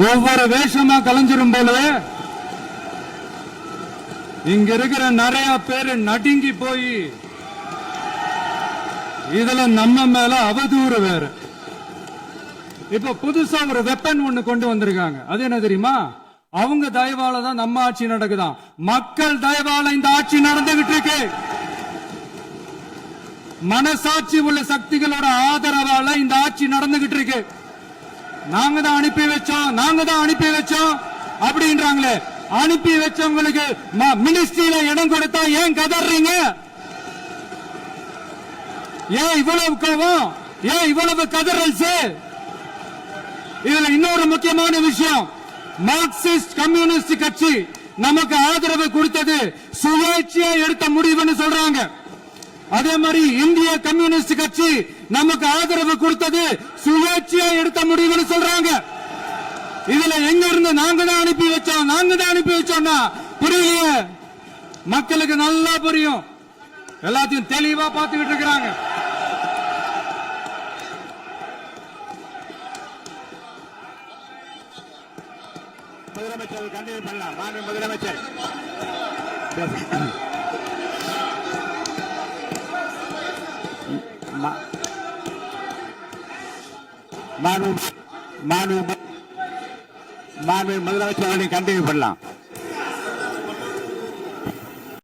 ஒவ்வொரு வேஷமா கலைஞ்சிரும் போல இங்க இருக்கிற நிறைய பேரு நடுங்கி போய் இதுல நம்ம மேல அவதூறு வேற. இப்ப புதுசா ஒரு வெப்பன் ஒண்ணு கொண்டு வந்திருக்காங்க. அது என்ன தெரியுமா? அவங்க தயவால தான் நம்ம ஆட்சி நடக்குதாம். மக்கள் தயவால இந்த ஆட்சி நடந்துகிட்டு இருக்கு. மனசாட்சி உள்ள சக்திகளோட ஆதரவால இந்த ஆட்சி நடந்துகிட்டு இருக்கு. நாங்க தான் அனுப்பி வச்சோம் அப்படின்றாங்களே. அனுப்பி வச்சவங்களுக்கு மினிஸ்ட்ரியில இடம் கொடுத்தா ஏன் கதறீங்க? ஏன் இவ்வளவு கோவம்? ஏன் இவ்வளவு கதறல்ஸ்? இதுல இன்னொரு முக்கியமான விஷயம், மார்க்சிஸ்ட் கம்யூனிஸ்ட் கட்சி நமக்கு ஆதரவு கொடுத்தது சுயேட்சையா எடுத்த முடிவுன்னு சொல்றாங்க. அதே மாதிரி இந்திய கம்யூனிஸ்ட் கட்சி நமக்கு ஆதரவு கொடுத்தது சுயேட்சையா எடுத்த முடிவுன்னு சொல்றாங்க. இதுல எங்க இருந்து நாங்க தான் அனுப்பி வச்சோம்னா புரியலையே. மக்களுக்கு நல்லா புரியும், எல்லாத்தையும் தெளிவா பார்த்துக்கிட்டு இருக்கிறாங்க. முதலமைச்சர் கண்டினியூ பண்ணலாம். மாண்பு முதலமைச்சர். மாண்பு முதலமைச்சர் கண்டினியூ பண்ணலாம்.